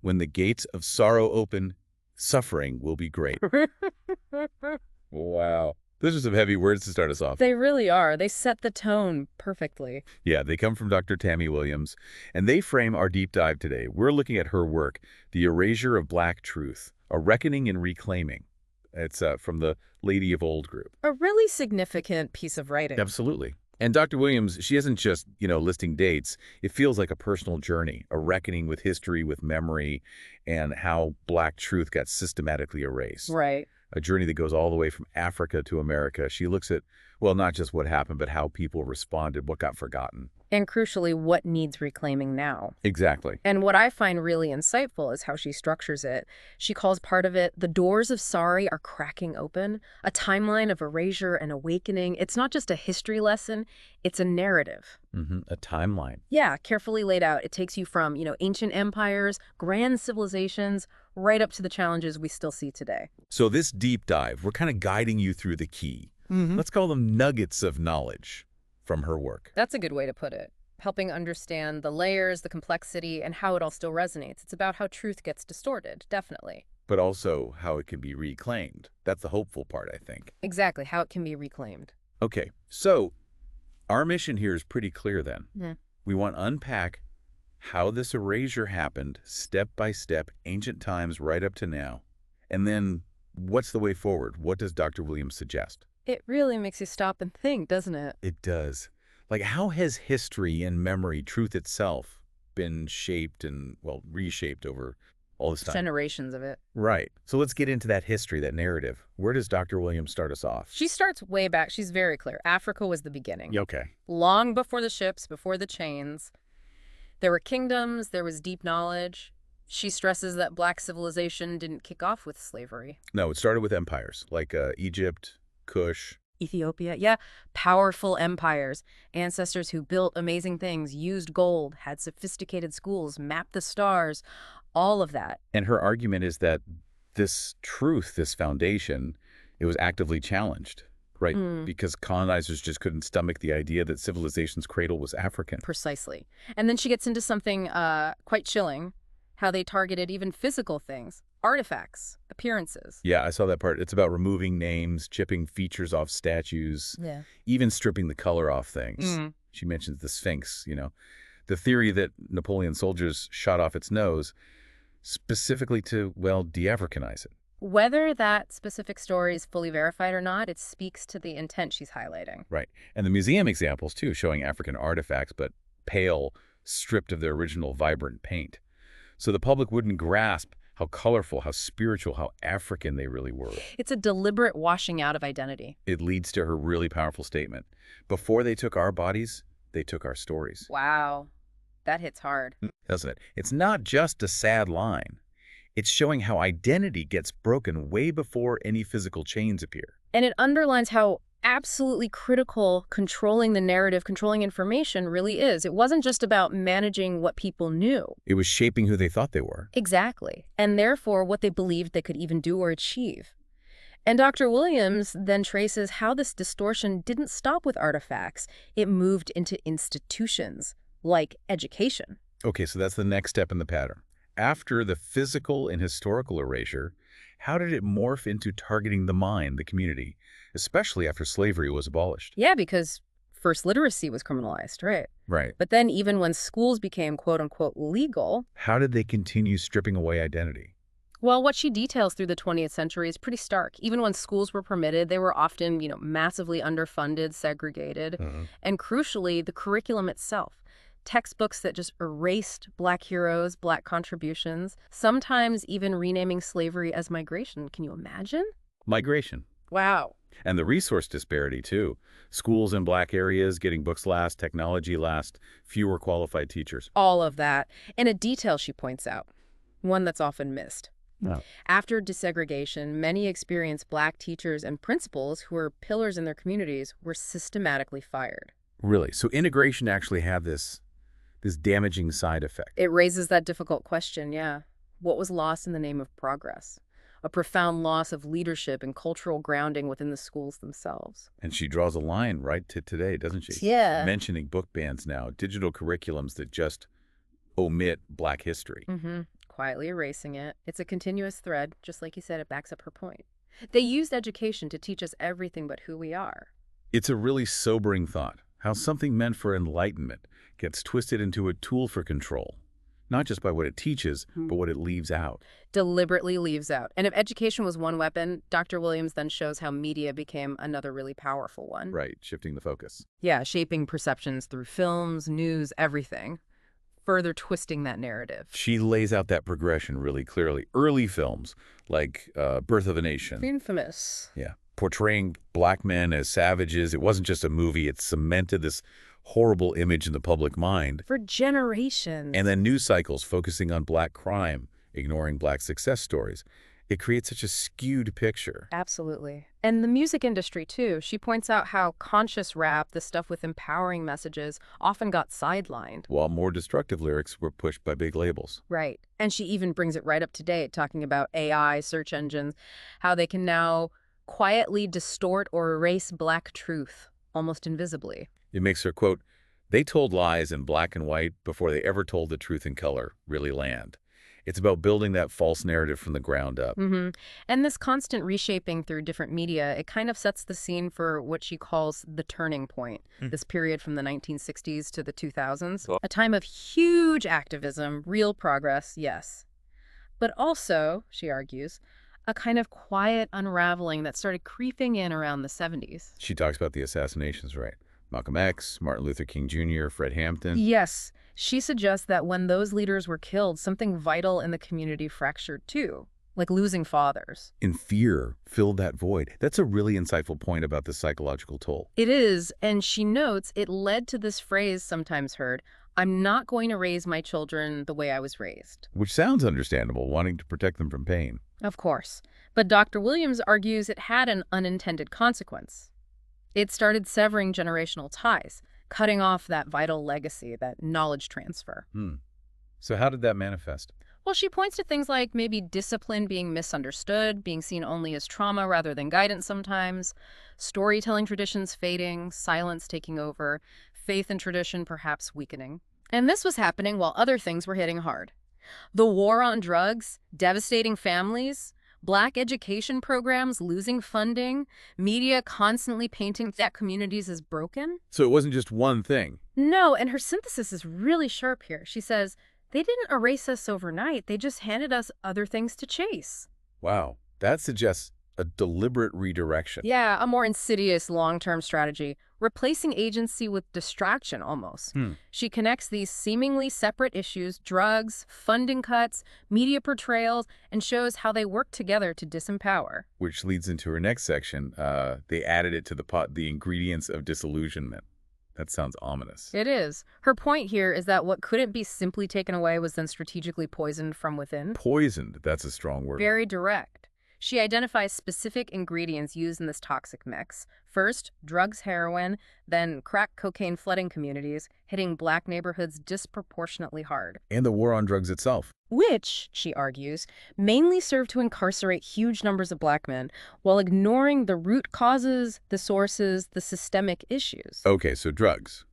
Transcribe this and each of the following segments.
When the gates of sorrow open, suffering will be great. Wow. Those are some heavy words to start us off. They really are. They set the tone perfectly. Yeah, they come from Dr. Tammy Williams, and they frame our deep dive today. We're looking at her work, The Erasure of Black Truth, A Reckoning and Reclaiming. It's from the Lady of Old group. A really significant piece of writing. Absolutely. And Dr. Williams, she isn't just, listing dates. It feels like a personal journey, a reckoning with history, with memory, and how Black truth got systematically erased. Right. A journey that goes all the way from Africa to America. She looks at, well, not just what happened, but how people responded, what got forgotten. And crucially, what needs reclaiming now. Exactly. And what I find really insightful is how she structures it. She calls part of it, the doors of sorry are cracking open, a timeline of erasure and awakening. It's not just a history lesson, it's a narrative. A timeline. Yeah, carefully laid out. It takes you from, ancient empires, grand civilizations, right up to the challenges we still see today. So this deep dive, we're kind of guiding you through the key. Let's call them nuggets of knowledge from her work. That's a good way to put it. Helping understand the layers, the complexity, and how it all still resonates. It's about how truth gets distorted, definitely. But also how it can be reclaimed. That's the hopeful part, I think. Exactly, how it can be reclaimed. Okay, so our mission here is pretty clear then. Yeah. We want to unpack how this erasure happened, step by step, ancient times right up to now. And then what's the way forward? What does Dr. Williams suggest? It really makes you stop and think, doesn't it? It does. Like, how has history and memory, truth itself, been shaped and, well, reshaped over all this time? Generations of it. Right. So let's get into that history, that narrative. Where does Dr. Williams start us off? She starts way back. She's very clear. Africa was the beginning. Okay. Long before the ships, before the chains. There were kingdoms, there was deep knowledge. She stresses that Black civilization didn't kick off with slavery. No, it started with empires, like Egypt, Kush. Ethiopia, yeah, powerful empires. Ancestors who built amazing things, used gold, had sophisticated schools, mapped the stars, all of that. And her argument is that this truth, this foundation, it was actively challenged, right? Because colonizers just couldn't stomach the idea that civilization's cradle was African. Precisely. And then she gets into something quite chilling, how they targeted even physical things. Artifacts, appearances. Yeah, I saw that part. It's about removing names, chipping features off statues, Yeah. even stripping the color off things. She mentions the Sphinx, the theory that Napoleon's soldiers shot off its nose specifically to, well, de-Africanize it. Whether that specific story is fully verified or not, it speaks to the intent she's highlighting. Right. And the museum examples, too, showing African artifacts, but pale, stripped of their original vibrant paint. So the public wouldn't grasp how colorful, how spiritual, how African they really were. It's a deliberate washing out of identity. It leads to her really powerful statement. Before they took our bodies, they took our stories. Wow. That hits hard. Doesn't it? It's not just a sad line. It's showing how identity gets broken way before any physical chains appear. And it underlines how absolutely critical controlling the narrative, controlling information really is. It wasn't just about managing what people knew. It was shaping who they thought they were. Exactly. And therefore what they believed they could even do or achieve. And Dr. Williams then traces how this distortion didn't stop with artifacts. It moved into institutions, like education. Okay, so that's the next step in the pattern. After the physical and historical erasure, how did it morph into targeting the mind, the community, especially after slavery was abolished? Yeah, because first literacy was criminalized, right? Right. But then even when schools became quote-unquote legal... How did they continue stripping away identity? Well, what she details through the 20th century is pretty stark. Even when schools were permitted, they were often, massively underfunded, segregated, and crucially, the curriculum itself. Textbooks that just erased Black heroes, Black contributions, sometimes even renaming slavery as migration. Can you imagine? Migration. Wow. And the resource disparity, too. Schools in Black areas getting books last, technology last, fewer qualified teachers. All of that. And a detail she points out, one that's often missed. Oh. After desegregation, many experienced Black teachers and principals who were pillars in their communities were systematically fired. Really? So integration actually had this damaging side effect. It raises that difficult question, yeah. What was lost in the name of progress? A profound loss of leadership and cultural grounding within the schools themselves. And she draws a line right to today, doesn't she? Yeah. Mentioning book bans now, digital curriculums that just omit Black history. quietly erasing it. It's a continuous thread. Just like you said, it backs up her point. They used education to teach us everything but who we are. It's a really sobering thought, how something meant for enlightenment gets twisted into a tool for control, not just by what it teaches, but what it leaves out. Deliberately leaves out. And if education was one weapon, Dr. Williams then shows how media became another really powerful one. Right, shifting the focus. Yeah, shaping perceptions through films, news, everything, further twisting that narrative. She lays out that progression really clearly. Early films, like Birth of a Nation. Infamous. Yeah, portraying black men as savages. It wasn't just a movie. It cemented this horrible image in the public mind. For generations. And then news cycles focusing on black crime, ignoring black success stories. It creates such a skewed picture. Absolutely. And the music industry, too. She points out how conscious rap, the stuff with empowering messages, often got sidelined. While more destructive lyrics were pushed by big labels. Right. And she even brings it right up to date, talking about AI, search engines, how they can now quietly distort or erase black truth, almost invisibly. It makes her, quote, "They told lies in black and white before they ever told the truth in color, really land." It's about building that false narrative from the ground up. And this constant reshaping through different media, it kind of sets the scene for what she calls the turning point, this period from the 1960s to the 2000s, a time of huge activism, real progress, yes. But also, she argues, a kind of quiet unraveling that started creeping in around the 70s. She talks about the assassinations, right? Malcolm X, Martin Luther King Jr., Fred Hampton. Yes. She suggests that when those leaders were killed, something vital in the community fractured too, like losing fathers. And fear filled that void. That's a really insightful point about the psychological toll. It is, and she notes it led to this phrase sometimes heard, "I'm not going to raise my children the way I was raised." Which sounds understandable, wanting to protect them from pain. Of course. But Dr. Williams argues it had an unintended consequence. It started severing generational ties, cutting off that vital legacy, that knowledge transfer. So how did that manifest? Well, she points to things like maybe discipline being misunderstood, being seen only as trauma rather than guidance sometimes, storytelling traditions fading, silence taking over, faith and tradition perhaps weakening. And this was happening while other things were hitting hard. The war on drugs, devastating families, Black education programs losing funding, media constantly painting Black communities as broken. So it wasn't just one thing. No, and her synthesis is really sharp here. She says, they didn't erase us overnight. They just handed us other things to chase. Wow, that suggests a deliberate redirection. Yeah, a more insidious long-term strategy, replacing agency with distraction almost. She connects these seemingly separate issues, drugs, funding cuts, media portrayals, and shows how they work together to disempower. Which leads into her next section. They added it to the pot, the ingredients of disillusionment. That sounds ominous. It is. Her point here is that what couldn't be simply taken away was then strategically poisoned from within. Poisoned, that's a strong word. Very direct. She identifies specific ingredients used in this toxic mix. First, drugs, heroin, then crack cocaine flooding communities, hitting Black neighborhoods disproportionately hard. And the war on drugs itself. Which, she argues, mainly served to incarcerate huge numbers of Black men while ignoring the root causes, the sources, the systemic issues. Okay, so drugs.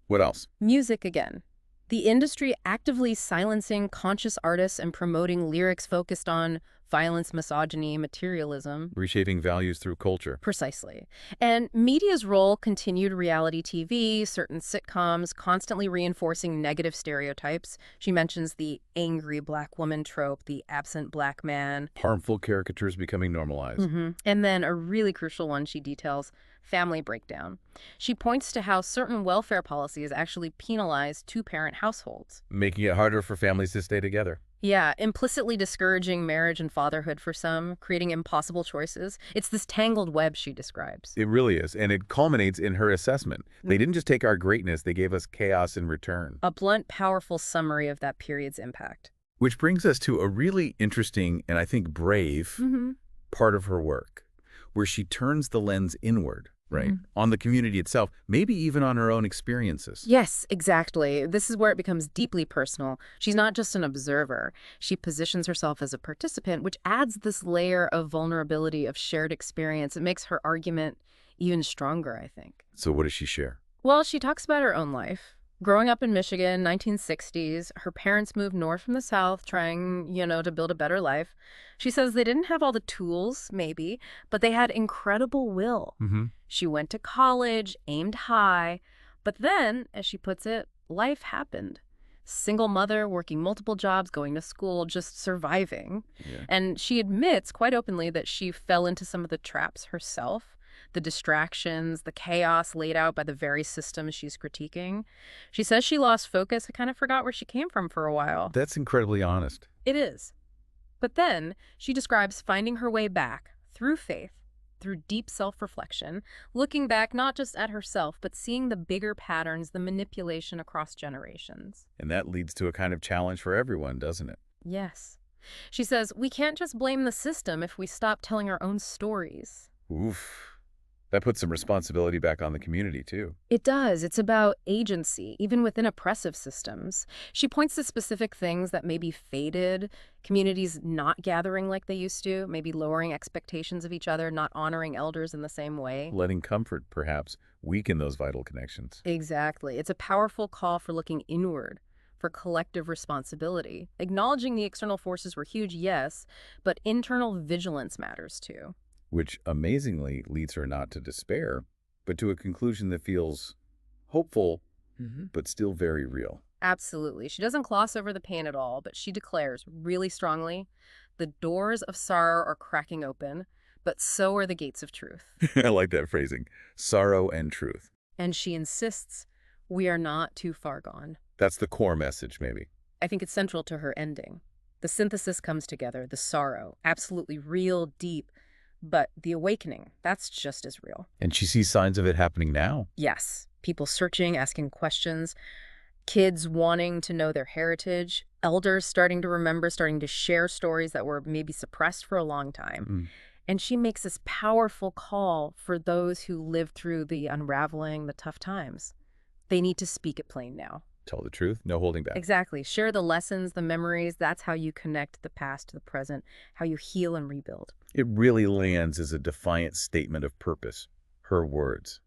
What else? Music again. The industry actively silencing conscious artists and promoting lyrics focused on violence, misogyny, materialism. Reshaping values through culture. Precisely. And media's role continued reality TV, certain sitcoms, constantly reinforcing negative stereotypes. She mentions the angry Black woman trope, the absent Black man. Harmful caricatures becoming normalized. And then a really crucial one she details, family breakdown. She points to how certain welfare policies actually penalize two-parent households. Making it harder for families to stay together. Yeah, implicitly discouraging marriage and fatherhood for some, creating impossible choices. It's this tangled web she describes. It really is, and it culminates in her assessment. They didn't just take our greatness, they gave us chaos in return. A blunt, powerful summary of that period's impact. Which brings us to a really interesting and I think brave part of her work, where she turns the lens inward. Right? On the community itself, maybe even on her own experiences. Yes, exactly. This is where it becomes deeply personal. She's not just an observer. She positions herself as a participant, which adds this layer of vulnerability, of shared experience. It makes her argument even stronger, I think. So what does she share? Well, she talks about her own life. Growing up in Michigan, 1960s, her parents moved north from the South, trying, to build a better life. She says they didn't have all the tools, maybe, but they had incredible will. Mm-hmm. She went to college, aimed high, but then, as she puts it, life happened. Single mother, working multiple jobs, going to school, just surviving. Yeah. And she admits quite openly that she fell into some of the traps herself, the distractions, the chaos laid out by the very systems she's critiquing. She says she lost focus and kind of forgot where she came from for a while. That's incredibly honest. It is. But then she describes finding her way back through faith, through deep self-reflection, looking back not just at herself, but seeing the bigger patterns, the manipulation across generations. And that leads to a kind of challenge for everyone, doesn't it? Yes. She says, we can't just blame the system if we stop telling our own stories. Oof. That puts some responsibility back on the community, too. It does. It's about agency, even within oppressive systems. She points to specific things that maybe faded, communities not gathering like they used to, maybe lowering expectations of each other, not honoring elders in the same way. Letting comfort, perhaps, weaken those vital connections. Exactly. It's a powerful call for looking inward, for collective responsibility. Acknowledging the external forces were huge, yes, but internal vigilance matters too. Which amazingly leads her not to despair, but to a conclusion that feels hopeful, but still very real. Absolutely. She doesn't gloss over the pain at all, but she declares really strongly, the doors of sorrow are cracking open, but so are the gates of truth. I like that phrasing, sorrow and truth. And she insists, we are not too far gone. That's the core message, maybe. I think it's central to her ending. The synthesis comes together, the sorrow, absolutely real, deep, but the awakening, that's just as real. And she sees signs of it happening now. Yes, people searching, asking questions, kids wanting to know their heritage, elders starting to remember, starting to share stories that were maybe suppressed for a long time. And she makes this powerful call for those who lived through the unraveling, the tough times. They need to speak it plain now. Tell the truth, no holding back. Exactly. Share the lessons, the memories. That's how you connect the past to the present, how you heal and rebuild. It really lands as a defiant statement of purpose. Her words.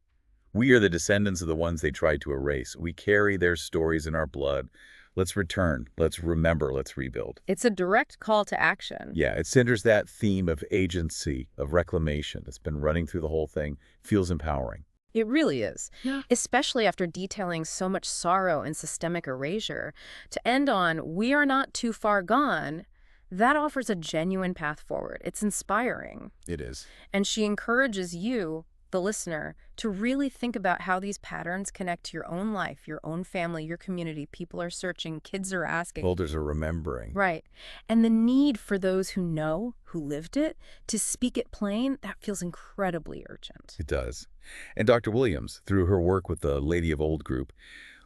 We are the descendants of the ones they tried to erase. We carry their stories in our blood. Let's return. Let's remember. Let's rebuild. It's a direct call to action. Yeah, it centers that theme of agency, of reclamation that's been running through the whole thing. Feels empowering. It really is, Yeah. especially after detailing so much sorrow and systemic erasure. To end on, we are not too far gone, that offers a genuine path forward. It's inspiring. It is. And she encourages you, the listener, to really think about how these patterns connect to your own life, your own family, your community. People are searching, kids are asking. Elders are remembering. Right. And the need for those who know, who lived it, to speak it plain, that feels incredibly urgent. It does. And Dr. Williams, through her work with the Lady of Old group,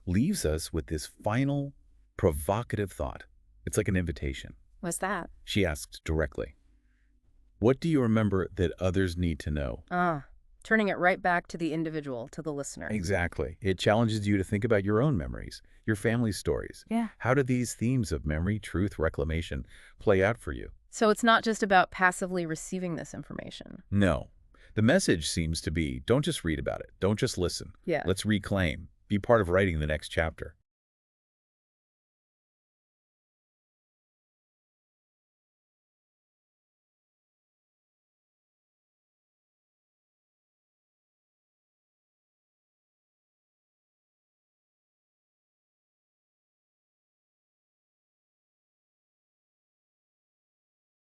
leaves us with this final provocative thought. It's like an invitation. What's that? She asks directly, what do you remember that others need to know? Turning it right back to the individual, to the listener. Exactly. It challenges you to think about your own memories, your family's stories. Yeah. How do these themes of memory, truth, reclamation play out for you? So it's not just about passively receiving this information. No. The message seems to be, don't just read about it. Don't just listen. Yeah. Let's reclaim. Be part of writing the next chapter.